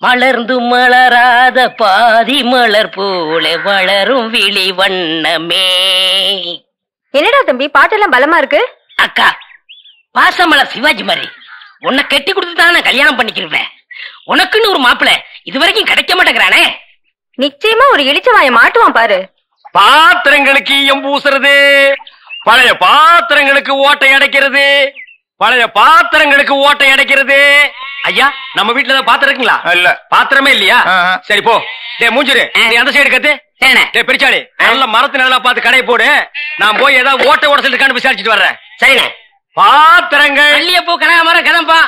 மலர்ந்து மலராத பாதி மலர் போல வளரும் விழி வண்ணமே. என்னடா தம்பி பாட்டெல்லாம் பலமா இருக்கு? அக்கா, பாசமலர் சிவாஜி மாதிரி உன்னை கட்டி கொடுத்துதான் நான் கல்யாணம் பண்ணிக்கிறேன். உனக்குன்னு ஒரு மாப்பிள்ளை இதுவரைக்கும் கிடைக்க மாட்டேங்கிறானே. நிச்சயமா ஒரு இளிச்சவாய மாட்டுவான் பாரு. பாத்திரங்களுக்கு ஈயம் பூசுறது, பழைய பாத்திரங்களுக்கு ஓட்டை அடைக்கிறது, பழைய பாத்திரங்களுக்கு ஓட்டை அடைக்கிறது. ஐயா, நம்ம வீட்டுல ஏதாவது பாத்திரம் இருக்குங்களா? இல்ல, பாத்திரமே இல்லையா? சரி போ. டே மூஞ்சிரு, நீ அந்த சைடு கத்து. டே பிரிச்சாளி, நல்ல மரத்து நல்லா பார்த்து கடையை போடு. நான் போய் ஏதாவது ஓட்டை உடசல் இருக்கான்னு விசாரிச்சுட்டு வர்றேன். சரிண்ணே. பாத்திரங்கள் மல்லிகை பூ கனகாமரம் கதம்பா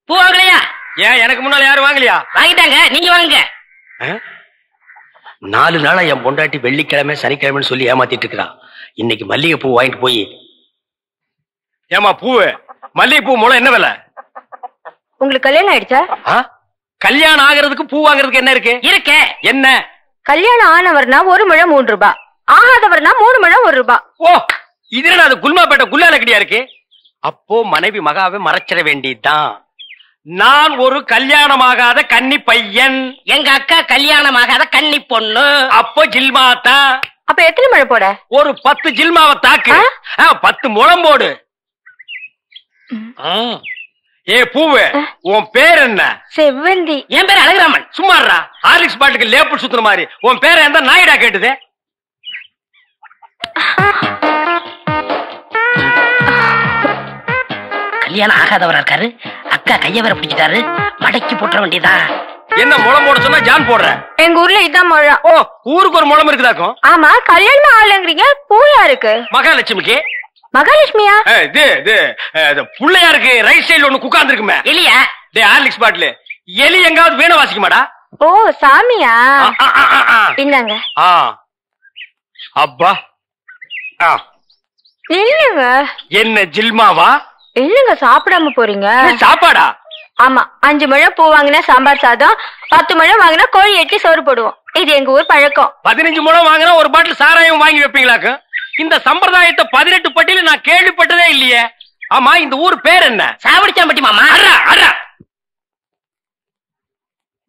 பூ வாங்கலையா? ஏன் எனக்கு முன்னால யாரும் வாங்கலையா? வாங்கிட்டாங்க, நீங்க வாங்குங்க. 4 நாளா என் பொண்டாட்டி வெள்ளிக்கிழமை சனிக்கிழமைன்னு சொல்லி ஏமாத்திட்டு இருக்கிறான். இன்னைக்கு மல்லிகை பூ வாங்கிட்டு போய். ஏமா பூவு மல்லிகை பூ மூலம் என்ன விலை? உங்களுக்கு கல்யாணம் ஆயிடுச்சா? கல்யாணம் ஆகிறதுக்கு பூ வாங்குறதுக்கு என்ன இருக்கு? இருக்கே. என்ன? கல்யாணம் ஆனவர்னா 1 முழம் 3 ரூபாய், ஆகாதவர்னா 3 முழம் 1 ரூபாய். ஓ, இது என்ன அது குல்மாப்பேட்டை குல்லால கடியா இருக்கு? அப்போ மனைவி மகாவை மறைச்சிட வேண்டியதுதான். நான் ஒரு கல்யாணமாகாத கன்னி பையன், எங்க அக்கா கல்யாணமாகாத கன்னி பொண்ணு. அப்போ ஜில்மாத்தா. அப்ப எத்தனை முழம் போட? ஒரு 10 ஜில்மாவை தாக்கு. 10 முழம் போடு. ஏ பூவு, உன் பேர் என்ன? செவ்வந்தி. என் பேர் அழகுராமன். சும்மாறா, ஹார்லிக்ஸ் பாட்டுக்கு லேபிள் சுத்துற மாதிரி. உன் பேரை எந்த நாயிடா கேட்டுது? கல்யாணம் ஆகாதவரா இருக்காரு. அக்கா கைய வேற பிடிச்சிட்டாரு. மடக்கி போட்டுற வேண்டியதா. என்ன முளம் போட சொன்னா ஜான் போடுற? எங்க ஊர்ல இதான் முழம். ஓ, ஊருக்கு ஒரு முளம் இருக்குதாக்கும். ஆமா, கல்யாணம் ஆகலங்கிறீங்க. பூயா இருக்கு. மகாலட்சுமிக்கு. மகாலட்சுமியா? இது புள்ளையாருக்கு ரைட் சைடுல ஒண்ணு உட்கார்ந்து இருக்குமே. எலியா? டே ஹார்லிக்ஸ் பாட்டில் எலி எங்காவது வீணை வாசிக்குமாடா? ஓ, சாமியா? இந்தாங்க. அப்பா இல்லங்க. என்ன ஜில்மாவா? இல்லங்க, சாப்பிடாம போறீங்க. சாப்பாடா? ஆமா, 5 முழம் பூ வாங்கினா சாம்பார் சாதம், 10 முழம் வாங்கினா கோழி எட்டி சோறு போடுவோம். இது எங்க ஊர் பழக்கம். 15 முழம் வாங்கினா ஒரு பாட்டில் சாராயம் வாங்கி வைப்பீங்களாக்கு? இந்த சம்பிரதாயத்தை 18 பட்டியல நான் கேள்விப்பட்டதே இல்லையே. ஆமா, இந்த ஊர் பேர் என்ன? சாவடிச்சாம்பட்டி மாமா.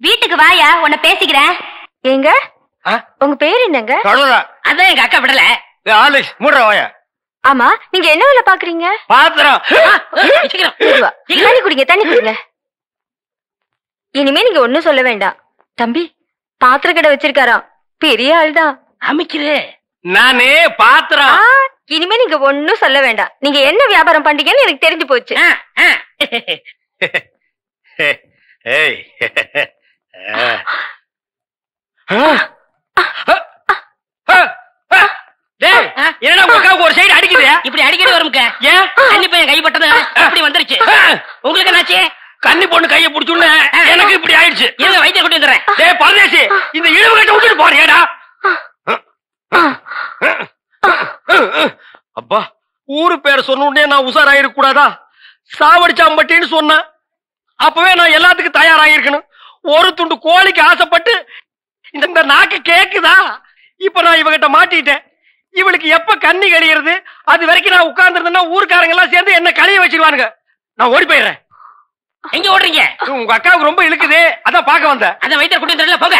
வீட்டுக்கு வாயா, உன்னை பேசிக்கிறேன். எங்க உங்க பேர் என்னங்க? அதான் எங்க அக்கா விடல. மூடுற வாயா. ஆமா, நீங்க என்ன வேலை பாக்குறீங்க? பாத்திரம். தண்ணி குடிங்க, தண்ணி குடிங்க. இனிமே நீங்க ஒண்ணும் சொல்ல வேண்டாம். தம்பி பாத்திர கடை வச்சிருக்காராம், பெரிய ஆள் தான். அமைக்கிறே நானே பாத்திரம். இனிமே நீங்க ஒண்ணும் சொல்ல வேண்டாம். நீங்க என்ன வியாபாரம் பண்றீங்கன்னு எனக்கு தெரிஞ்சு போச்சு. என்ன ஒரு சைடு அடிக்குது? இப்படி அடிக்கடி வரும்க்க. ஏன்? கன்னி பையன் கைப்பட்டது அப்படி வந்துருச்சு. உங்களுக்கு என்னாச்சு? கன்னி பொண்ணு கையை பிடிச்சுன்னு எனக்கு இப்படி ஆயிடுச்சு. இருங்க, வைத்தியம் கொண்டு வந்துடுறேன். டேய் பரதேசி, இந்த இழுவு கட்ட விட்டுட்டு போறியாடா? அப்பா, ஊரு பேரை சொன்ன உடனே நான் உசாராயிருக்க கூடாதா? சாவடிச்சாம்பட்டின்னு சொன்ன அப்பவே நான் எல்லாத்துக்கும் தயாராகிருக்கணும். ஒரு துண்டு கோழிக்கு ஆசைப்பட்டு இந்த நாக்கு கேக்குதா? இப்ப நான் இவகிட்ட மாட்டிட்டேன். இவளுக்கு எப்ப கண்ணி கழிகிறது அது வரைக்கும் நான் உட்கார்ந்துருந்தேன்னா ஊருக்காரங்க எல்லாம் சேர்ந்து என்ன கழிய வச்சிருவானுங்க. நான் ஓடி போயிடுறேன். எங்க ஓடுறீங்க? உங்க அக்காவுக்கு ரொம்ப இழுக்குது, அதான் பாக்க வந்தேன். அத வைத்தியர் கொண்டு வந்துடல, போங்க.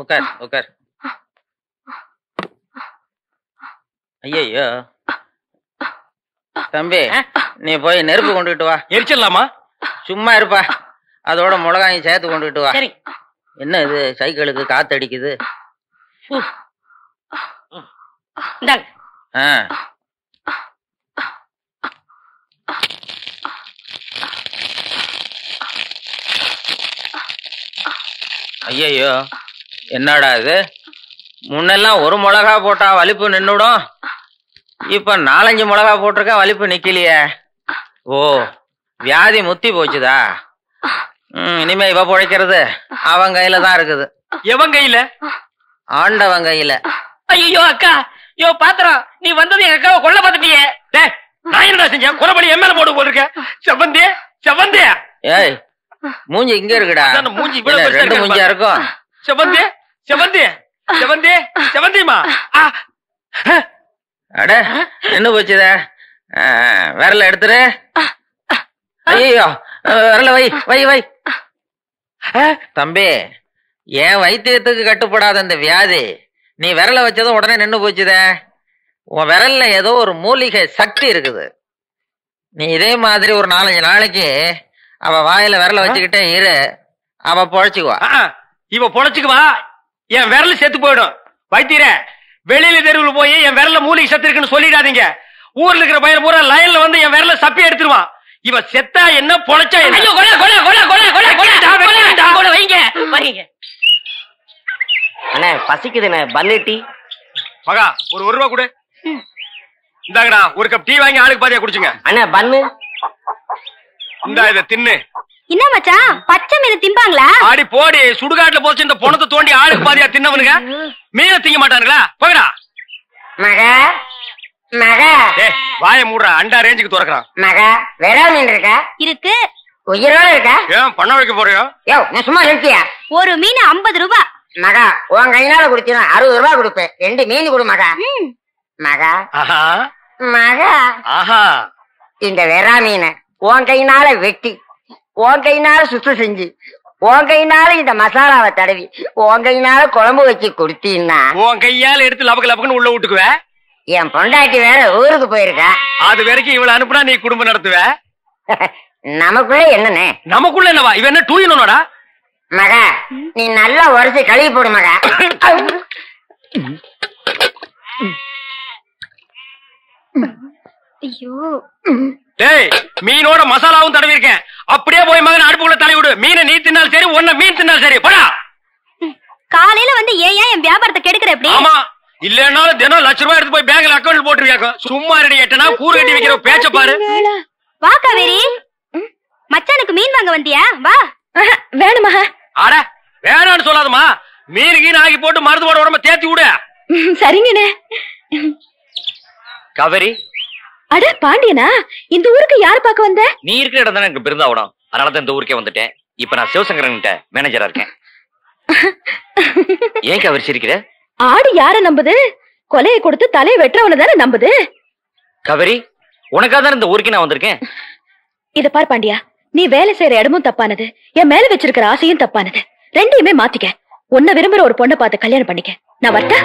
உட்கார் உட்கார். ஐயோ தம்பி, நீ போய் நெருப்பு கொண்டுகிட்டு வா. எரிச்சிடலாமா? சும்மா இருப்பா, அதோட மிளகாயும் சேர்த்து கொண்டுகிட்டு வா. சரி. என்ன இது சைக்கிளுக்கு காத்து அடிக்குது? இந்தாங்க. ஐயோ என்னடா இது? முன்னெல்லாம் ஒரு மிளகா போட்டா வலிப்பு நின்னுடும், இப்ப 4-5 மிளகா போட்டிருக்கா வலிப்பு நிக்கலையே. ஓ, வியாதி முத்தி போச்சுதா? இனிமே இவ பொழைக்கிறது அவன் கையில தான் இருக்குது. எவன் கையில? ஆண்டவன் கையில. ஐயோ அக்கா, யோ பாத்திரம், நீ வந்தது எங்க அக்காவை கொல்ல பார்த்துட்டியே. நான் என்ன செஞ்சேன்? குறபடி எம்எல்ஏ போட்டு போட்டிருக்க. செவந்தே செவந்தே. ஏய், மூஞ்சி இங்க இருக்குடா. மூஞ்சி 2 மூஞ்சியா இருக்கும். செவந்தே செவந்தே செவந்தே செவந்திமா. அட என்ன போச்சுத? விரல எடுத்துரு. ஐயோ விரல வை வை வை. தம்பி, என் வைத்தியத்துக்கு கட்டுப்படாத இந்த வியாதி நீ விரல வச்சதும் உடனே நின்னு போச்சுதே. உன் விரல்ல ஏதோ ஒரு மூலிகை சக்தி இருக்குது. நீ இதே மாதிரி ஒரு 4-5 நாளைக்கு அவ வாயில விரல வச்சுக்கிட்டே இரு, அவ பொழைச்சுக்குவா. இவ பொழைச்சுக்குவா, என் விரல் செத்து போயிடும். வைத்தியரே, வெளியில தெருவில் போய் என் விரல்ல மூலிகை சத்து இருக்குன்னு சொல்லிடாதீங்க. ஊர்ல இருக்கிற பையன் பூரா லைன்ல வந்து என் விரல சப்பி எடுத்துருவான். இவ செத்தா என்ன, பொழைச்சா என்ன? அண்ணே பசிக்குதுண்ணே, பன்னு டீ. மகா ஒரு ரூபா கொடு. இந்தாங்கடா, ஒரு கப் டீ வாங்கி ஆளுக்கு பாதியா குடிச்சுங்க. அண்ணே பன்னு. இந்தா இத தின்னு. என்ன மச்சான், பச்சை மீன் திம்பாங்களா? ஆடி போடி, சுடுகாட்டுல போச்சு இந்த பொணத்தை தோண்டி ஆளுக்கு பாதியா தின்னவனுங்க மீனை திங்க மாட்டானுங்களா? போகடா. மகா மகா, வாய மூடுறா, அண்டா ரேஞ்சுக்கு துறக்கிறான். மகா வேற மீன் இருக்கா? இருக்கு. உயிரோட இருக்கா? ஏன் பண்ண வைக்க போறியோ? யோ நான் சும்மா நிறுத்தியா? ஒரு மீன் 50 ரூபாய். மகா உன் கையினால குடிச்சா 60 ரூபாய் கொடுப்பேன். 2 மீன் கொடு மகா. மகா மகா, இந்த வெறா மீனை உன் கையினால வெட்டி, உன் கையினால சுத்தம் செஞ்சு, உன் கையினால இந்த மசாலாவை தடவி, உன் கையினால குழம்பு வச்சு கொடுத்தீன்னா உன் கையால எடுத்து லபக்கு லபக்குன்னு உள்ள விட்டுக்குவ. என் பொண்டாட்டி வேற ஊருக்கு போயிருக்கா. அது வரைக்கும் இவளை அனுப்புனா நீ குடும்பம் நடத்துவ. நமக்குள்ள என்னன்னு? நமக்குள்ள என்னவா? இவன் என்ன டூயினோடா? மகா நீ நல்லா உரைச்சு கழுவி போடு மகா. ஐயோ, டேய், மீனோட மசாலாவும் தடவி இருக்கேன். அப்படியே போய் மகன் அடுப்புக்குள்ள தலை விடு. மீனை நீ தின்னாலும் சரி, ஒன்ன மீன் தின்னாலும் சரி. போடா. காலையில வந்து ஏன் என் வியாபாரத்தை கெடுக்கிற எப்படி? ஆமா, இல்லன்னாலும் தினம் ₹1,00,000 எடுத்து போய் பேங்க்ல அக்கௌண்ட் போட்டுருவியாக்க. சும்மா ரெடி எட்டனா கூறு கட்டி வைக்கிற பேச்ச பாரு. வா காவேரி, மச்சானுக்கு மீன் வாங்க வந்தியா? வா. வேணுமா? ஆட வேணான்னு சொல்லாதமா. மீன் கீன் ஆகி போட்டு மருந்து போட உடம்ப தேத்தி விடு. சரிங்கண்ணே. காவேரி, அட பாண்டியனா, இந்த ஊருக்கு யாரு பார்க்க வந்த? நீ இருக்கிற இடம் தானே எனக்கு பிறந்தாவணும். அதனாலதான் இந்த ஊருக்கே வந்துட்டேன். இப்ப நான் சிவசங்கரன் மேனேஜரா இருக்கேன். ஏன் காவேரி சிரிக்கிற? ஆடு யார நம்புது? கொலையை கொடுத்து தலையை வெட்டுறவன தானே நம்புது. காவேரி, உனக்காக தான் இந்த ஊருக்கு நான் வந்திருக்கேன். இத பார் பாண்டியா, நீ வேலை செய்யற இடமும் தப்பானது, என் மேல வச்சிருக்கிற ஆசையும் தப்பானது. ரெண்டையுமே மாத்திக்க. உன்னை விரும்புற ஒரு பொண்ணை பார்த்து கல்யாணம் பண்ணிக்க. நான் வரட்டா?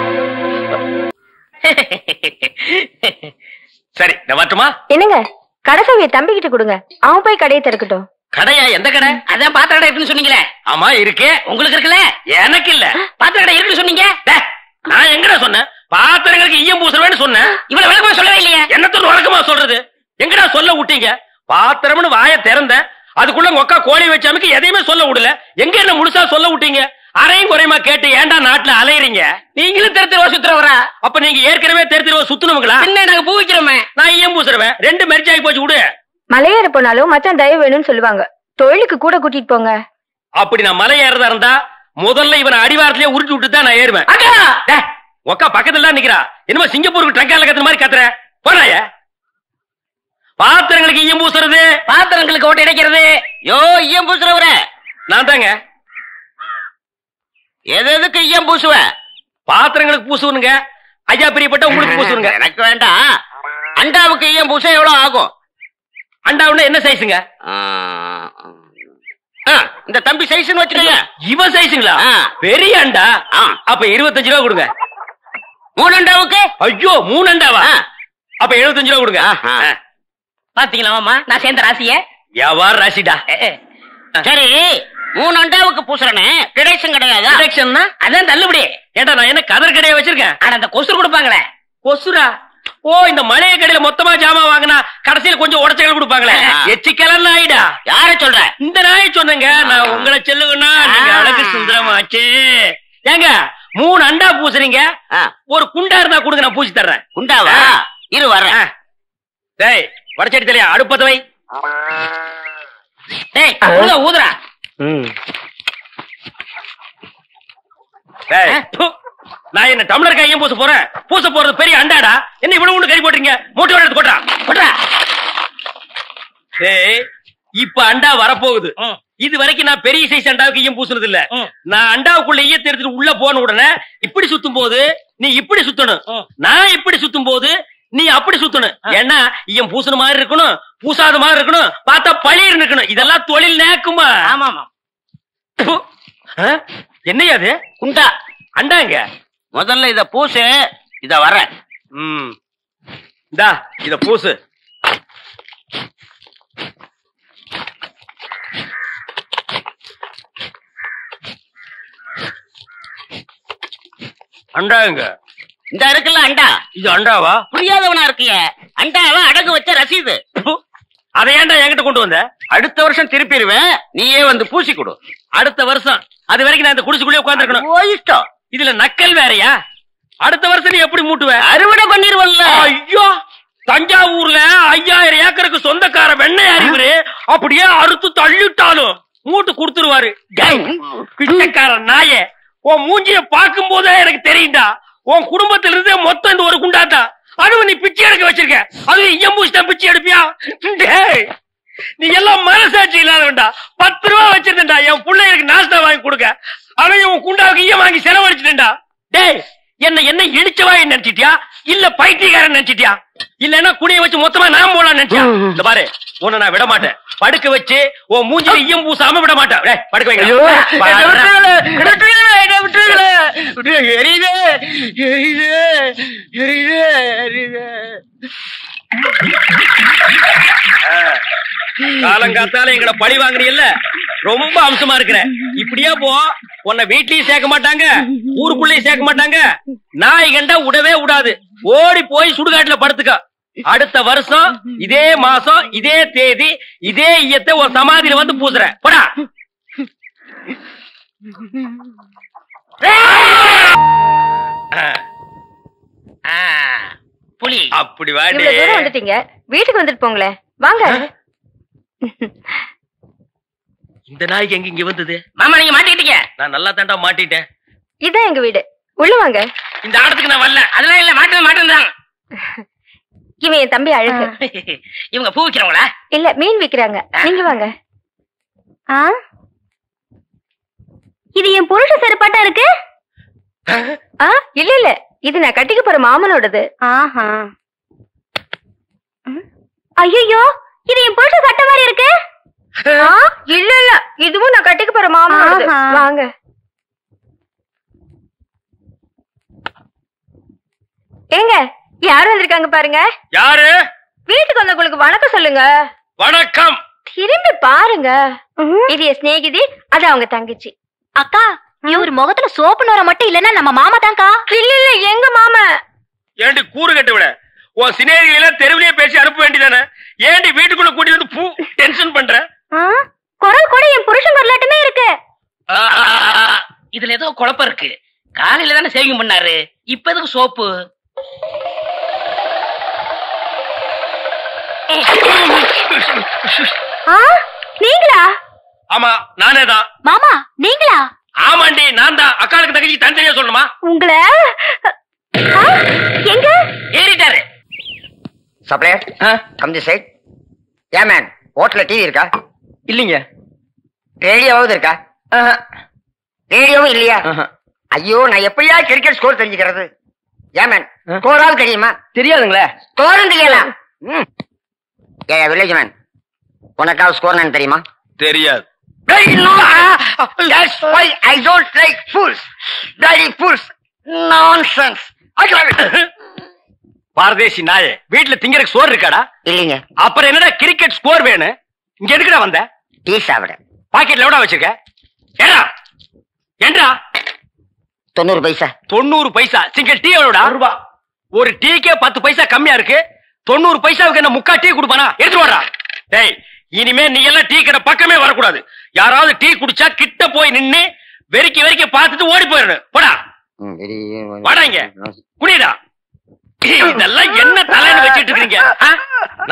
சரி, நான் வரட்டுமா? என்னங்க, கடைசாவிய தம்பிக்கிட்ட கொடுங்க, அவன் போய் கடையை திறக்கட்டும். கடையா? எந்த கடை? அதான் பாத்திர கடை இருக்குன்னு சொன்னீங்களே. ஆமா இருக்கே. உங்களுக்கு இருக்குல்ல? எனக்கு இல்ல. பாத்திர கடை இருக்குன்னு சொன்னீங்க. நான் எங்கடா சொன்னேன்? பாத்திரங்களுக்கு ஈயம் பூசுறவேன்னு சொன்னேன். இவ்வளவு விளக்கமா சொல்லவே இல்லையே. என்னத்தோட வழக்கமா சொல்றது? எங்கடா சொல்ல விட்டீங்க? பாத்திரம்னு வாய திறந்த, அதுக்குள்ள மொக்கா கோழி வச்சாமுக்கு எதையுமே சொல்ல விடல. எங்க என்ன முழுசா சொல்ல விட்டீங்க? அரையும் குறையுமா கேட்டு ஏன்டா நாட்டுல அலையறீங்க? நீங்களும் தெருவா சுத்துறவரா? அப்ப நீங்க ஏற்கனவே தெருவா சுத்துனவங்களா? என்ன நாங்க பூ வைக்கிறோமே. நான் ஈயம் பூசுறவன். 2 மெரிச்சாகி போச்சு விடு. மலையேற போனாலும் மச்சான் தயவு வேணும்னு சொல்லுவாங்க. தொழிலுக்கு கூட கூட்டிட்டு போங்க. அப்படி நான் மலை ஏறதா இருந்தா முதல்ல இவனை அடிவாரத்திலேயே உருட்டி விட்டு தான் நான் ஏறுவேன். ஒக்கா பக்கத்துல தான் நிக்கிறா. என்னமோ சிங்கப்பூருக்கு ட்ரங்கால கத்துற மாதிரி கத்துற. போறாய. பாத்திரங்களுக்கு ஈயம் பூசுறது, பாத்திரங்களுக்கு ஓட்டை அடைக்கிறது. யோ, ஈயம் பூசுறவர நான் தாங்க. எதுக்கு ஈயம் பூசுவ? பாத்திரங்களுக்கு பூசுவனுங்க. ஐயா பிரியப்பட்ட உங்களுக்கு பூசுவனுங்க. எனக்கு வேண்டாம். அண்டாவுக்கு ஈயம் பூச எவ்வளவு ஆகும்? அண்டாவுன்னா என்ன சைஸுங்க? இந்த தம்பி சைஸ்னு வச்சுக்கோங்க. இவன் சைஸுங்களா? பெரிய அண்டா. அப்ப 25 ரூபா கொடுங்க. 3 அண்டாவுக்கு? ஐயோ, 3 அண்டாவா? அப்ப 75 ரூபா கொடுங்க. பாத்தீங்களா மாமா, நான் சேர்ந்த ராசிய. வியாபார ராசிடா. சரி, 3 அண்டாவுக்கு பூசுறனே, டிடக்ஷன் கிடையாதா? டிடக்ஷன்னா அதான் தள்ளுபடி. ஏண்டா நான் என்ன கதர் கடையை வச்சிருக்கேன்? ஆனா அந்த கொசு கொடுப்பாங்களே. கொசுரா? ஓ, இந்த மளிகை கடையில மொத்தமா ஜாமான் வாங்கினா கடைசியில கொஞ்சம் உடச்சல் கொடுப்பாங்களே, எச்சிக்கலர் நாயிடா. யார சொல்ற? இந்த நாயை சொன்னங்க. நான் உங்களை சொல்லுவேன்னா நீங்க அழகு சுந்தரமாச்சு. ஏங்க 3 அண்டா பூசுறீங்க, ஒரு குண்டா இருந்தா கொடுங்க, நான் பூசி தர்றேன். குண்டாவா? இரு வர்றேன். டேய், வடச்சடி தலையா, அடுப்பத வை. டேய், ஊதுறா. நான் என்ன டம்ளர் கையும் பூச போறேன்? பூச போறது பெரிய அண்டாடா. என்ன இவ்வளவு ஒண்ணு கறி போட்டீங்க? மூட்டை எடுத்து போட்டா. டேய், இப்ப அண்டா வரப்போகுது. இது வரைக்கும் நான் பெரிய சைஸ் அண்டாவுக்கு ஈயம் பூசுனது இல்ல. நான் அண்டாவுக்குள்ள ஈயத்தை எடுத்துட்டு உள்ள போன உடனே இப்படி சுத்தும் போது நீ இப்படி சுத்தணும், நான் இப்படி சுத்தும் போது நீ அப்படி சுத்தணும். ஏன்னா ஈயம் பூசுன மாதிரி இருக்கணும், பூசாத மாதிரி இருக்கணும், பார்த்தா பழிர் இருக்கணும். இதெல்லாம் தொழில் நேக்குமா? ஆமாமா. என்னையா அது? குண்டா அண்டாங்க. முதல்ல இத பூசு. இத வர. இந்தா இத பூசு. அண்டாங்க. இந்த இருக்குல்ல அண்டா. இது அண்டாவா? புரியாதவனா இருக்கிய. அண்டாவா அடகு வச்ச ரசீது. அதை ஏன்டா என்கிட்ட கொண்டு வந்த? அடுத்த வருஷம் திருப்பிடுவேன், நீயே வந்து பூசி கொடு. அடுத்த வருஷம்? அது வரைக்கும் நான் இந்த குடிசுக்குள்ளே உட்கார்ந்துருக்கணும். இஷ்டம். இதுல நக்கல் வேறயா? அடுத்த வருஷம் நீ எப்படி மூட்டுவ? அறுவடை பண்ணிருவல்ல. ஐயோ, தஞ்சாவூர்ல 5000 ஏக்கருக்கு சொந்தக்கார வெண்ணெய் அறிவுரு அப்படியே அறுத்து தள்ளிட்டாலும் மூட்டு கொடுத்துருவாரு. பிச்சைக்கார நாயே, உன் மூஞ்சிய பார்க்கும் போதே எனக்கு தெரியும்டா உன் குடும்பத்தில இருந்தே மொத்தம் இந்த ஒரு குண்டாதான். அதுவும் நீ பிச்சை எடுக்க வச்சிருக்க. அதுவும் எம்பூசிட்ட பிச்சை எடுப்பியா? நீ எல்லாம் மனசாட்சி இல்லாதவன்டா. 10 ரூபா வச்சிருந்தா என் பிள்ளைகளுக்கு நாஸ்தா வாங்கி கொடுக்க. அவன் உன் குண்டாவுக்கு ஈய வாங்கி செலவழிச்சுட்டா. டேய், என்ன இடிச்சவா நினைச்சிட்டியா இல்ல பைத்தியக்காரன் நினைச்சிட்டியா? இல்லன்னா குடிய வச்சு மொத்தமா நான் போலாம் நினைச்சியா? இந்த பாரு, உன்னை நான் விட மாட்டேன். படுக்க வச்சு உன் மூஞ்சில ஈயம் பூசாம விட மாட்டேன். படுக்க வைங்க. காலங்காத்தால எங்களை பழி வாங்குறீல்ல, ரொம்ப அம்சமா இருக்கிற. இப்படியே போ, உன்னை வீட்லயும் சேர்க்க மாட்டாங்க, ஊருக்குள்ளயும் சேர்க்க மாட்டாங்க. நாய் கண்டா விடவே விடாது. ஓடி போய் சுடுகாட்டுல படுத்துக்க. அடுத்த வருஷம் இதே மாசம் இதே தேதி இதே ஈயத்தை ஒரு சமாதியில வந்து பூசுற. போடா. புலி அப்படி வாடி. வந்துட்டீங்க, வீட்டுக்கு வந்துட்டு போங்களேன். வாங்க. இந்த நாய்க்கு எங்க இங்க வந்தது? மாமா நீங்க மாட்டிக்கிட்டீங்க. நான் நல்லா தாண்டா மாட்டிட்டேன். இதான் எங்க வீடு, உள்ள வாங்க. இந்த ஆடத்துக்கு நான் வரல. அதெல்லாம் இல்ல, மாட்டேன். இவன் என் தம்பி அழகு. இவங்க பூ விக்கிறவங்களா? இல்ல, மீன் விக்கிறாங்க. நீங்க வாங்க. இது என் புருஷ செருப்பாட்டா இருக்கு. இல்ல இல்ல, இது நான் கட்டிக்க போற மாமனோடது. ஐயோ, இது என் புருஷ சட்டை மாதிரி இருக்கு. இல்ல இல்ல, இதுவும் நான் கட்டிக்க போற மாமனோடது. வாங்க. ஏங்க, யாரு வந்திருக்காங்க பாருங்க. யாரு? வீட்டுக்கு வந்தவங்களுக்கு வணக்கம் சொல்லுங்க. வணக்கம். திரும்பி பாருங்க. இது என் சிநேகிதி, அது அவங்க தங்கச்சி. அக்கா, இவர் முகத்துல சோப்பு நோர மட்டும் இல்லன்னா நம்ம மாமா தான்க்கா. இல்ல இல்ல, எங்க மாமா. ஏண்டி கூறு கட்டு விட, உன் சிநேகிதிகளை தெருவிலேயே பேசி அனுப்ப வேண்டியதானே? ஏண்டி வீட்டுக்குள்ள கூட்டி வந்து பூ டென்ஷன் பண்ற? குரல் கூட என் புருஷன் குரலாட்டமே இருக்கு. இதுல ஏதோ குழப்பம் இருக்கு. காலையில தானே சேவிங் பண்ணாரு, இப்ப எதுக்கு சோப்பு? நீங்களா? ஆமா, நானேதான். மாமா நீங்களா? ஆமாண்டி, நான் தான். அக்காளுக்கு தங்கச்சி தனித்தனியா சொல்லணுமா? உங்களை எங்க ஏறிட்டாரு. Supplier come the side. Hey man, ஹோட்டல்ல டிவி இருக்கா? இல்லீங்க. ரேடியோவாவது இருக்கா? ரேடியோவும் இல்லையா? ஐயோ, நான் எப்படியா கிரிக்கெட் ஸ்கோர் தெரிஞ்சுக்கிறது? ஏ மேன், ஸ்கோராவது தெரியுமா? தெரியாதுங்களே. ஸ்கோரும் தெரியல. ஏ வில்லேஜ் மேன், உனக்காவது ஸ்கோர் என்னன்னு தெரியுமா? தெரியாது. That's why I don't like fools. Bloody fools. Nonsense. பாரதேசி நாயே, வீட்டுல திங்கறதுக்கு சோறு இருக்காடா? இல்லீங்க. அப்புறம் என்னடா கிரிக்கெட் ஸ்கோர் வேணும்? இங்க எதுக்குடா வந்த? டீ சாப்பிட. பாக்கெட்ல எவ்வளவு வச்சிருக்க? ஏண்டா 90 பைசா. 90 பைசா. Single tea எவ்வளவுடா? ரூபா. ஒரு டீக்கே 10 பைசா கம்மியா இருக்கு. 90 பைசாவுக்கு என்ன முக்கா டீ கொடுப்பானா? எடுத்து வாடா. டேய், இனிமே நீ எல்லாம் டீ கடை பக்கமே வரக்கூடாது. யாராவது டீ குடிச்சா கிட்ட போய் நின்னு வெறிக்கி பார்த்துட்டு ஓடி போயிடணும். போடா. வாடா இங்க. குனிடா. இதெல்லாம் என்ன தலைன்னு வச்சிட்டு இருக்கீங்க?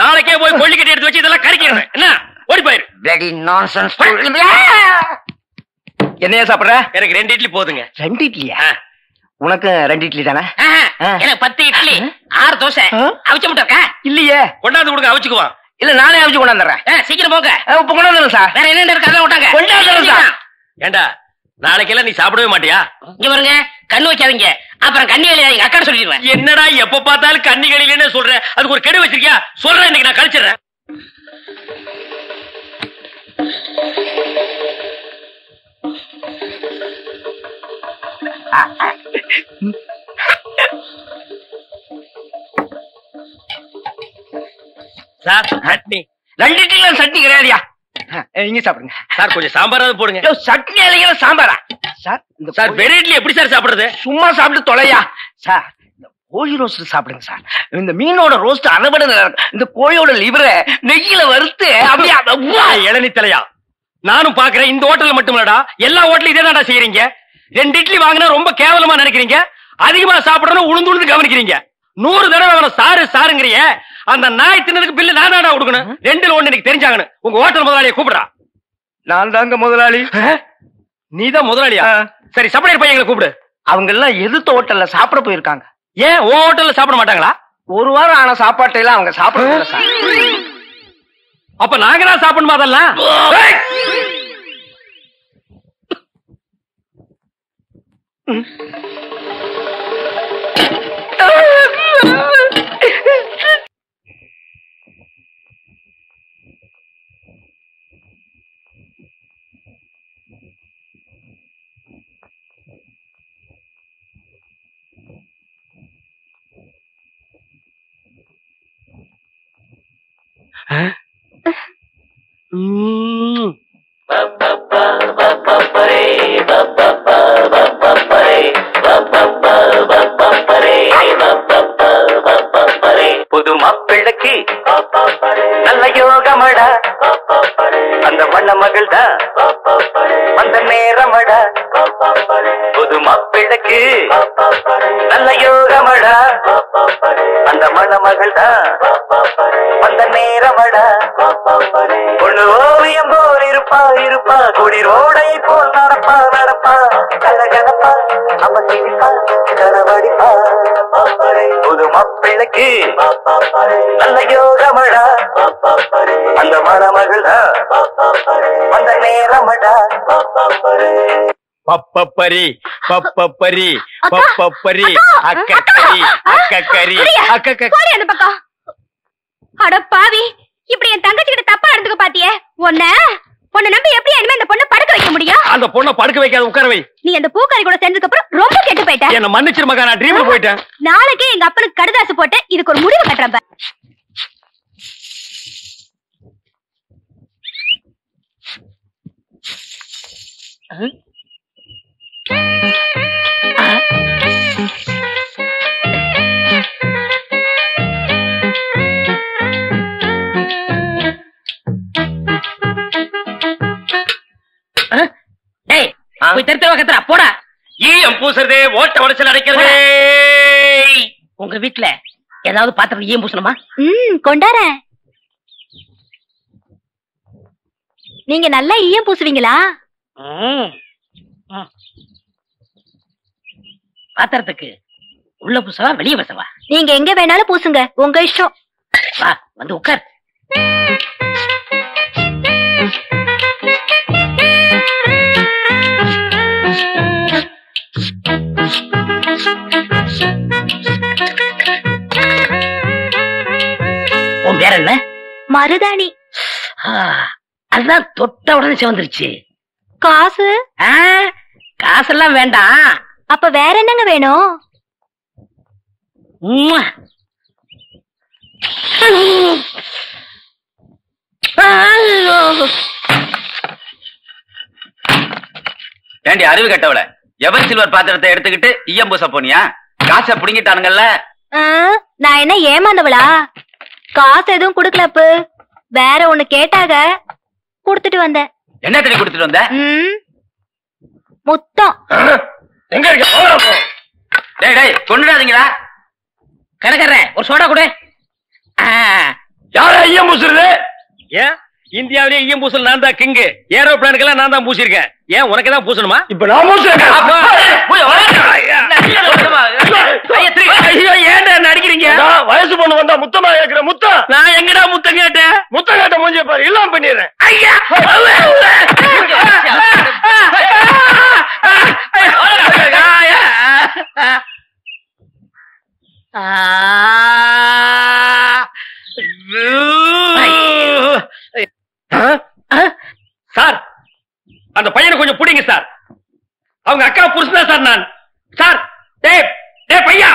நாளைக்கே போய் கொள்ளிக்கட்டி எடுத்து வச்சு இதெல்லாம் கறிக்கிறேன். என்ன? ஓடி போயிரு. Bloody nonsense. என்னையா சாப்பிடுற? எனக்கு 2 இட்லி போதுங்க. 2 இட்லியா? உனக்கு 2 இட்லி தானே? எனக்கு 10 இட்லி 6 தோசை. அவிச்ச முட்டை இருக்கா? இல்லையே. கொண்டாந்து கொடுங்க, அவிச்சுக்குவான். இல்ல, நானே அவிச்சு கொண்டாந்துறேன். சீக்கிரம் போங்க. இப்ப கொண்டாந்து சார். வேற என்ன இருக்கு? அதான் விட்டாங்க. கொண்டாந்து சார். ஏண்டா, நாளைக்கெல்லாம் நீ சாப்பிடவே மாட்டியா? இங்க பாருங்க, கண்ணு வைக்காதீங்க, அப்புறம் கண்ணி எழுதாதீங்க. அக்கா சொல்லிடுவேன். என்னடா எப்ப பார்த்தாலும் கண்ணிகளிலே சொல்றேன்? அதுக்கு ஒரு கெடு வச்சிருக்கியா? சொல்றேன், இன்னைக்கு நான் கழிச்சிடுறேன். சார் சட்னி 2 இட்லில சட்னி கிடையாதுயா. இங்க சாப்பிடுங்க சார். கொஞ்சம் சாம்பாராவது போடுங்க. சட்னி அலைகிற சாம்பாரா சார்? சார் வெறும் இட்லி எப்படி சார் சாப்பிடுறது? சும்மா சாப்பிட்டு தொலையா சார். இந்த கோழி ரோஸ்ட் சாப்பிடுங்க சார். இந்த மீனோட ரோஸ்ட் அறுபடை இந்த கோழியோட லிவரை நெய்யில வறுத்து அப்படியே இளநீ தலையா. நானும் பாக்குறேன் இந்த ஹோட்டல்ல மட்டுமல்லடா எல்லா ஹோட்டலும் இதே தான்டா செய்யறீங்க. 2 இட்லி வாங்கினா ரொம்ப கேவலமா நினைக்கிறீங்க. அதிகமா சாப்பிடணும் உளுந்து உளுந்து கவனிக்கிறீங்க. 100 தடவை அவனை சாரு சாருங்கிறிய. அந்த நாய் தின்னதுக்கு பில்லு நான் தான்டா கொடுக்கணும். 2ல 1 எனக்கு தெரிஞ்சாங்கன்னு உங்க ஹோட்டல் முதலாளியை கூப்பிடுறா. நான் தாங்க முதலாளி. நீதான் முதலாளியா? சரி சப்ளையர் பையங்களை கூப்பிடு. அவங்க எல்லாம் எதிர்த்த ஹோட்டல்ல சாப்பிட போயிருக்காங்க. ஏன் உன் ஹோட்டல்ல சாப்பிட மாட்டாங்களா? 1 வாரம் ஆன சாப்பாட்டை எல்லாம் அவங்க சாப்பிட சார். அப்ப நாங்க தான் சாப்பிடணுமா அதெல்லாம்? புது மாப்பிள்ளைக்கு நல்ல யோகமடா, அந்த வண்ண மகள் தான் அந்த நேரமடா. புது மாப்பிள்ளைக்கு நல்ல யோகமடா, அந்த மண மகள் தான் அந்த நேரமடா. பொண்ணு ஓவியம் போல் இருப்பா இருப்பா, குடிரோடை போல் நடப்பா நடப்பா, கலகலப்பா அவ சிரிப்பா கரவடிப்பா. புது மாப்பிள்ளைக்கு நல்ல யோகமடா, அந்த மணமகள் அந்த நேரமடா. பப்பப்பரி பப்பப்பரி பப்பப்பரி அக்கக்கரி அக்கக்கரி போடி அந்த பக்கம். அட பாவி, இப்படி என் தங்கச்சி கிட்ட தப்பா நடந்துக்க பாத்தியே. உன்னை நம்பி எப்படி இனிமே அந்த பொண்ணை படுக்க வைக்க முடியும்? அந்த பொண்ணை படுக்க வைக்காத உட்கார வை. நீ அந்த பூக்காரி கூட சேர்ந்ததுக்கு அப்புறம் ரொம்ப கெட்டு போயிட்ட. என்ன மன்னிச்சிரு மகா, நான் ட்ரீம்ல போயிட்டேன். நாளைக்கே எங்க அப்பனுக்கு கடுதாசு போட்டு இதுக்கு ஒரு முடிவு கட்டுறப்ப. போடா. ஈயம் பூசுறது, ஓட்ட உடச்சல் அடைக்கிறது. உங்க வீட்டுல ஏதாவது பாத்திரம் ஈயம் பூசணுமா? கொண்டார. நீங்க நல்லா ஈயம் பூசுவீங்களா? பாத்திரத்துக்கு உள்ள பூசவா வெளியே பூசவா? நீங்க எங்க வேணாலும் பூசுங்க, உங்க இஷ்டம். வா வந்து உட்கார். உன் பேர் என்ன? மருதாணி. அதுதான் தொட்ட உடனே சிவந்துருச்சு. காசு? காசெல்லாம் வேண்டாம். அப்ப வேற என்னங்க வேணும்? ஏண்டி அறிவு கட்டவள, எவர் சில்வர் பாத்திரத்தை எடுத்துக்கிட்டு ஈயம் பூச போனியா? காசை புடுங்கிட்டானுங்கல்ல. நான் என்ன ஏமாந்தவளா? காசு எதுவும் குடுக்கலப்பு, வேற ஒண்ணு கேட்டாக குடுத்துட்டு வந்தேன். என்ன தண்ணி குடுத்துட்டு வந்த? முத்தம். எங்க இருக்க? டேய் டேய் கொண்டுடாதீங்களா. கணக்கற ஒரு சோடா கொடு. யாரா ஈயம் பூசுறது? ஏன் இந்தியாவிலேயே ஈயம் பூசல் நான் தான் கிங்கு. ஏரோப்ளானுக்கெல்லாம் நான் தான் பூசிருக்கேன். ஏன் உனக்கு தான் பூசணுமா? இப்ப நான் பூசுறேன். ஏன்டா நடிக்கிறீங்க? வயசு பொண்ணு வந்தா முத்தமா கேக்குற முத்தம். நான் எங்கடா முத்தம் கேட்டேன்? முத்தம் கேட்ட மூஞ்சிய பாரு, எல்லாம் பண்ணிடுறேன். ஐயா சார், அந்த பையனை கொஞ்சம் பிடிங்க சார். அவங்க அக்கா புருஷனா சார் நான். சார் டேய் டேய் பையா,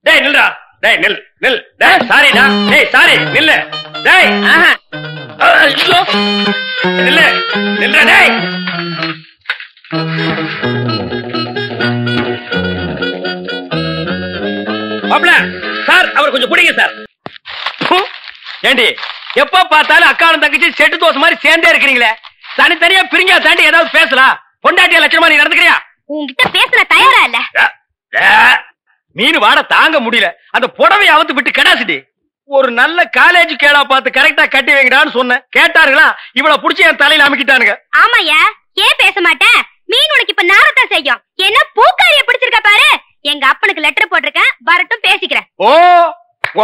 டேய் நில்றா, டேய் நில் நில், டேய் சாரிடா, டேய் சாரி நில்லு, டேய் ஐயோ நில்லு நில்றா டேய். மாப்ள சார், அவர் கொஞ்சம் பிடிங்க சார். ஏண்டி எப்ப பார்த்தாலும் அக்காவும் தங்கச்சி செட்டு தோசை மாதிரி சேர்ந்தே இருக்கிறீங்களே, தனித்தனியா பிரிஞ்சா தாண்டி ஏதாவது பேசலாம். பொண்டாட்டிய லட்சணமா நீ நடந்துக்கிறியா? உன்கிட்ட பேசுற தயாரா இல்ல. மீன் வாட தாங்க முடியல, அந்த புடவை அவுத்து விட்டு கடாசிட்டி. ஒரு நல்ல காலேஜ் கேளா பார்த்து கரெக்டா கட்டி வைங்கடான்னு சொன்னேன், கேட்டாருங்களா? இவளை புடிச்சு என் தலையில அமுக்கிட்டானுங்க. ஆமாயா, ஏன் பேச மாட்டேன்? மீன் உனக்கு இப்ப நாரத்தான் செய்யும். என்ன பூக்காரிய பிடிச்சிருக்க பாரு. எங்க அப்பனுக்கு லெட்டர் போட்டிருக்கேன், வரட்டும் பேசிக்கிறேன். ஓ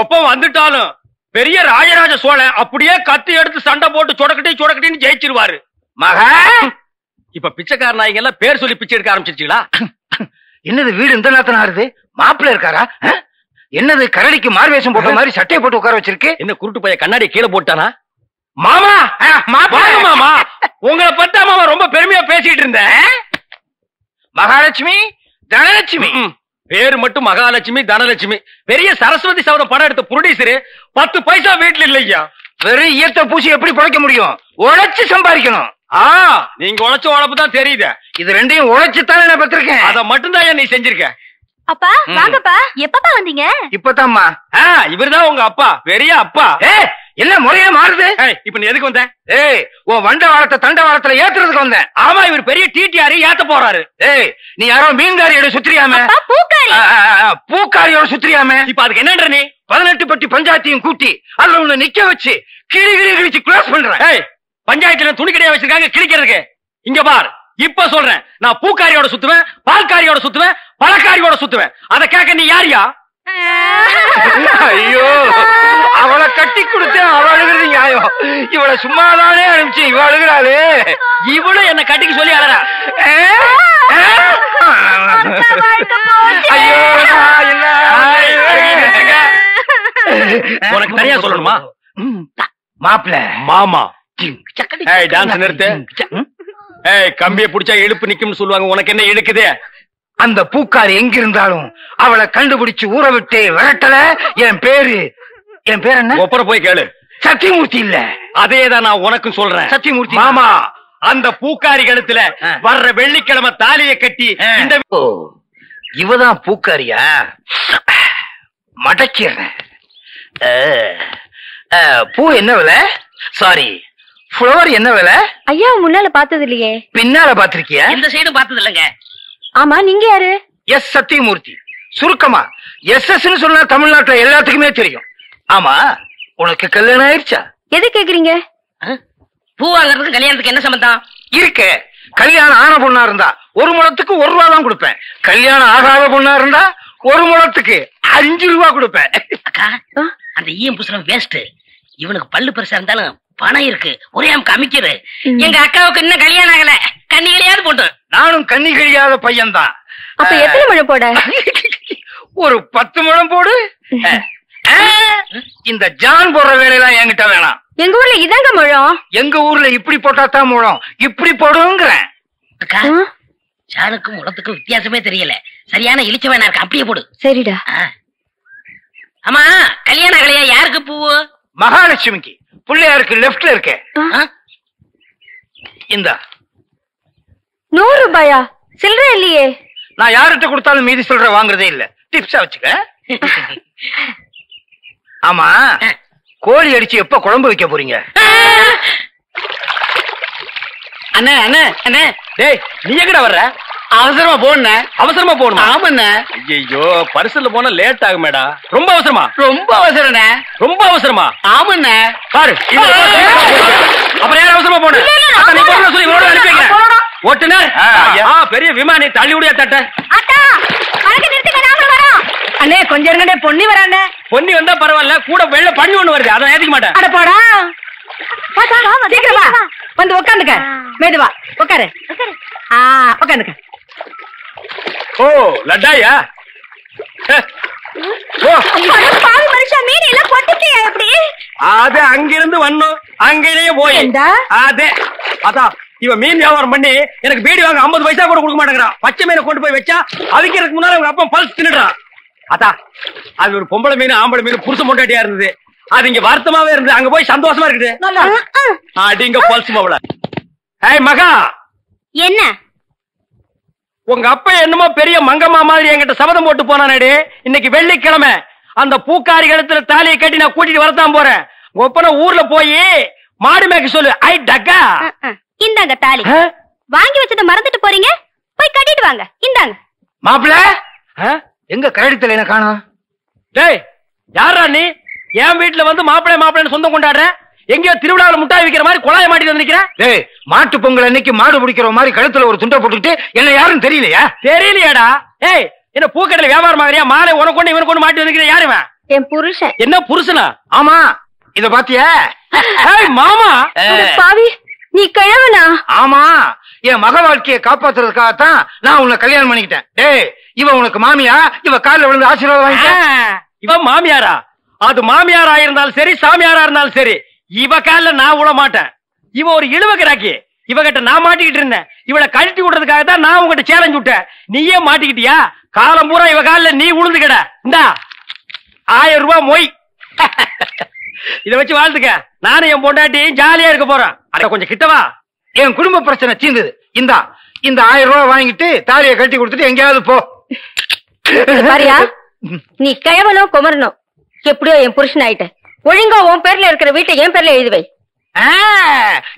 ஒப்பம் வந்துட்டாலும் பெரிய ராஜராஜ சோழன் அப்படியே கத்தி எடுத்து சண்டை போட்டு சொடக்கட்டின்னு ஜெயிச்சிருவாரு. மகா, இப்ப பிச்சைக்கார நாய்ங்க எல்லாம் பேர் சொல்லி பிச்சை எடுக்க ஆரம்பிச்சிருச்சீங்களா? என்னது வீடு இந்த நேரத்துல ஆறுது? மாப்பிள்ள இருக்காரா? என்னது கரடிக்கு மார்வேஷம் போட்ட மாதிரி சட்டையை போட்டு உட்கார வச்சிருக்கு? என்ன குருட்டு பைய கண்ணாடி கீழே போட்டானா? மாமா மாமா, உங்களை பத்தா மாமா ரொம்ப பெருமையா பேசிட்டு இருந்தேன். மகாலட்சுமி தனலட்சுமி பேரு மட்டும் மகாலட்சுமி தனலட்சுமி. பெரிய சரஸ்வதி சவரம் படம் எடுத்த ப்ரொடியூசரு 10 பைசா வீட்டுல இல்லையா. வெறும் ஈயத்தை பூசி எப்படி பழைக்க முடியும்? உழைச்சு சம்பாதிக்கணும். நீங்க உழைச்ச உழைப்பு தான் தெரியுது. இது ரெண்டையும் உழைச்சுத்தானே நான் பெற்றிருக்கேன். அத மட்டும் தான் நீ செஞ்சிருக்க. அப்பா வாங்கப்பா, எப்பப்பா வந்தீங்க? இப்பதாம்மா. இவர்தான் உங்க அப்பா, பெரிய அப்பா. என்ன முறையா மாறுது? இப்ப நீ எதுக்கு வந்த? உன் வண்ட வாரத்தை தண்ட வாரத்துல ஏத்துறதுக்கு வந்தேன். ஆமா, இவர் பெரிய டிடிஆர் ஏத்த போறாரு. நீ யாரோ மீன்காரியோட சுத்திரியாம? பூக்காரியோட சுத்திரியாம? இப்ப அதுக்கு என்னன்ற நீ? 18 பட்டி பஞ்சாயத்தையும் கூட்டி அதுல உன்னை நிக்க வச்சு கிழிச்சு கிளாஸ் பண்றேன். பஞ்சாயத்துல துணி கடையா வச்சிருக்காங்க கிழிக்கிறதுக்கு. இங்க பார், இப்ப சொல்றேன், நான் பூக்காரியோட சுத்துவேன், பால்காரியோட சுத்துவேன், பழக்காரியோட சுத்துவேன். அத கேட்க நீ யாரியா? ஐயோ, அவளை கட்டி கொடுத்தேன், அவ அழுகிறது நியாயம். இவளை சும்மாதானே அனுப்பிச்சு இவ அழுகிறாளே. இவளும் என்ன கட்டிக்கு சொல்லி அழறா. ஐயோ, உனக்கு தனியா சொல்லணுமா? மாப்பிள்ள மாமா டான்ஸ் நிறுத்து. கம்பிய புடிச்சா இழுப்பு நிக்கும்னு சொல்லுவாங்க, உனக்கு என்ன இழுக்குதே? அந்த பூக்காரி எங்க இருந்தாலும் அவளை கண்டுபிடிச்சு ஊற விட்டு விரட்டல. என் பேரு என்ன? ஒப்பர போய் கேளு. சத்தியமூர்த்தி இல்ல. அதேதான் நான் உனக்கும் சொல்றேன். சத்தியமூர்த்தி மாமா, அந்த பூக்காரி கழுத்துல வர்ற வெள்ளிக்கிழமை தாலியை கட்டி இந்த இவதான் பூக்காரியா? மடக்கிறேன். பூ என்ன விலை? சாரி, ஃப்ளவர் என்ன விலை? ஐயா முன்னால பார்த்தது இல்லையே. பின்னால பாத்திருக்கியா? எந்த சைடும் பார்த்தது இல்லங்க. ஆமா, நீங்க யாரு? எஸ் சத்தியமூர்த்தி. சுருக்கமா எஸ் சொன்னா தமிழ்நாட்டுல எல்லாத்துக்குமே தெரியும். ஆமா, உனக்கு கல்யாணம் ஆயிடுச்சா? எது கேக்குறீங்க? பூ வாங்கறதுக்கு கல்யாணத்துக்கு என்ன சம்பந்தம் இருக்கு? கல்யாணம் ஆன பொண்ணா இருந்தா 1 முழத்துக்கு 1 ரூபா தான் கொடுப்பேன். கல்யாணம் ஆகாத பொண்ணா இருந்தா 1 முழத்துக்கு 5 ரூபா கொடுப்பேன். அக்கா, அந்த ஈயம் புசுரம் வேஸ்ட். இவனுக்கு பல்லு பெருசா இருந்தாலும் பணம் இருக்கு, ஒரே அமுக்கு அமைக்கிறது. எங்க அக்காவுக்கு இன்னும் கல்யாணம் ஆகல, கண்ணிகளையாவது போட்டு. நானும் கண்ணி கழியாத பையன் தான். அப்ப எத்தனை முழம் போட? ஒரு 10 முழம் போடு. இந்த ஜான் போடுற வேலையெல்லாம் என்கிட்ட வேணாம். எங்க ஊர்ல இதாங்க முழம். எங்க ஊர்ல இப்படி போட்டாதான் முழம், இப்படி போடுங்கிறேன். அக்கா, ஜானுக்கும் முழத்துக்கும் வித்தியாசமே தெரியல. சரியான இழிச்ச வேணா இருக்கு, அப்படியே போடு. சரிடா. ஆமா, கல்யாண கலையா யாருக்கு பூவு? மகாலட்சுமிக்கு. பிள்ளையாருக்கு லெப்ட்ல இருக்கே. இந்த 100 ரூபாயா? சில்லறை இல்லையே. நான் யார்கிட்ட கொடுத்தாலும் மீதி சில்லறை வாங்குறதே இல்ல, டிப்ஸா வச்சுக்க. ஆமா, கோழி அடிச்சு எப்ப குழம்பு வைக்க போறீங்க? அண்ணே அண்ணே அண்ணே, டேய் நீ எங்கடா வர்ற? அவசரமா போன. அவசரமா போகணுமா? ஆமாண்ண. ஐயோ, பரிசல்ல போனா லேட் ஆகுமேடா. ரொம்ப அவசரமா? ரொம்ப அவசரண்ணே. ரொம்ப அவசரமா? ஆமாண்ண. பாரு, அப்புறம் யாரும் அவசரமா போன? நீ போன சொல்லி இவரோட அனுப்பி வைக்கிறேன். ஓட்டுனர் பெரிய விமானி தள்ளி விடியா தட்ட. அண்ணே கொஞ்சம் இருங்கடே, பொன்னி வரானே. பொன்னி வந்தா பரவாயில்ல, கூட வெள்ள பண்ணி ஒண்ணு வருது, அதை ஏத்துக்க மாட்டேன். அட போடா, சீக்கிரம் வா, வந்து உட்காந்துக்க. மெதுவா உட்காரு. உட்காந்துக்க. ஓ லட்டாயா? பாவி மனுஷா, மீன் எல்லாம் பொட்டுட்டியா எப்படி? அது அங்கிருந்து வந்தோம், அங்கேயே போய் அதே அதான் இவன் மீன் வியாபாரம் பண்ணி எனக்கு பீடி வாங்க 50 பைசா கூட கொடுக்க மாட்டேங்கிறான். பச்சை மீனை கொண்டு போய் வச்சா அவிக்கிறதுக்கு முன்னால அவங்க அப்பா பல்ஸ் தின்னுறான். அதா அது ஒரு பொம்பளை மீன் ஆம்பளை மீன் புருஷ மொண்டாட்டியா இருந்தது. அது இங்க வருத்தமாவே இருந்தது. அங்க போய் சந்தோஷமா இருக்குது. அடிங்க பல்ஸ் மாவள. ஏய் மகா, என்ன உங்க அப்பா என்னமோ பெரிய மங்கம்மா மாதிரி என்கிட்ட சபதம் போட்டு போனானே. இன்னைக்கு வெள்ளிக்கிழமை அந்த பூக்காரி கழுத்துல தாலியை கட்டி நான் கூட்டிட்டு வரத்தான் போறேன். ஒப்பன ஊர்ல போய் மாடு மேய்க்க சொல்லு. ஐ டக்கா, இந்தாங்க தாலி. வாங்கி வச்சத மறந்துட்டு போறீங்க, போய் கட்டிட்டு வாங்க. இந்தாங்க. மாப்பிள்ள எங்க கழுத்துல என்ன காணோம்? டேய் யாரா நீ? என் வீட்டுல வந்து மாப்பிள்ளை மாப்பிள்ளைன்னு சொந்தம் கொண்டாடுற. எங்கயோ திருவிழாவில் முட்டாய் விக்கிற மாதிரி குழாய மாட்டிட்டு வந்திருக்கிறேன். டேய் மாட்டு பொங்கல் அன்னைக்கு மாடு பிடிக்கிற மாதிரி கழுத்துல ஒரு துண்டை போட்டுக்கிட்டு என்ன யாரும் தெரியலையா? தெரியலையாடா? ஏய் என்ன பூக்கடையில வியாபாரம் ஆகிறியா? மாலை உனக்கு கொண்டு இவனுக்கு கொண்டு மாட்டி வந்திருக்கிற யாருவன்? என் புருஷன். என்ன புருஷனா? ஆமா, இத பாத்தியா? மாமா பாவி, நீ கிழவனா? ஆமா, என் மக வாழ்க்கையை காப்பாத்துறதுக்காகத்தான் நான் உன்னை கல்யாணம் பண்ணிக்கிட்டேன். டேய் இவ உனக்கு மாமியா? இவ காலில் விழுந்து ஆசீர்வாதம் வாங்கிட்ட. இவ மாமியாரா? அது மாமியாரா இருந்தாலும் சரி சாமியாரா இருந்தாலும் சரி, இவ கால நான் விட மாட்டேன். இவ ஒரு இழுவக்கிறாக்கி. இவகிட்ட நான் மாட்டிக்கிட்டு இருந்தேன். இவளை கழட்டி விடுறதுக்காக தான் நான் உங்ககிட்ட சேலஞ்ச் விட்டேன். நீயே மாட்டிக்கிட்டியா? காலம் பூரா இவ கால நீ உளுந்து கிட. இந்தா 1000 ரூபாய் மொய். இத வச்சு வாழ்த்துக்க. நானும் என் பொண்டாட்டி ஜாலியா இருக்க போறேன். அட கொஞ்சம் கிட்டவா. என் குடும்ப பிரச்சனை தீர்ந்தது. இந்த 1000 ரூபாய் வாங்கிட்டு தாலியை கட்டி கொடுத்துட்டு எங்கேயாவது போ. பாரியா, நீ கிழவனோ குமரனோ எப்படியோ என் புருஷன் ஆயிட்ட. ஒழுங்கா உன் பேர்ல இருக்கிற வீட்டை என் பேர்ல எழுதி வை.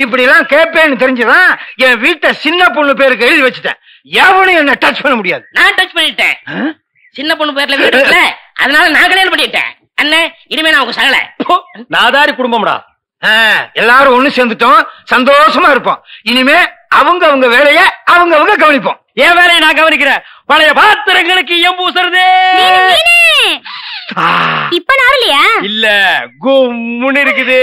இப்படி எல்லாம் கேட்பேன்னு தெரிஞ்சுதான் என் வீட்டை சின்ன பொண்ணு பேருக்கு எழுதி வச்சுட்டேன். எவனும் என்ன டச் பண்ண முடியாது. நான் டச் பண்ணிட்டேன். சின்ன பொண்ணு பேர்ல வீடு இருக்குல்ல, அதனால நான் கல்யாணம் பண்ணிட்டேன். அண்ணன் இனிமே நான் உங்க சகல. நாதாரி குடும்பம்டா. எல்லாரும் ஒண்ணு சேர்ந்துட்டோம், சந்தோஷமா இருப்போம். இனிமே அவங்க வேலைய அவங்க கவனிப்போம். என் வேலையை நான் கவனிக்கிறேன். பழைய பாத்திரங்களுக்கு ஈயம் பூசுறது. இப்ப நாரலையா? இல்ல கும்முன்னு இருக்குது.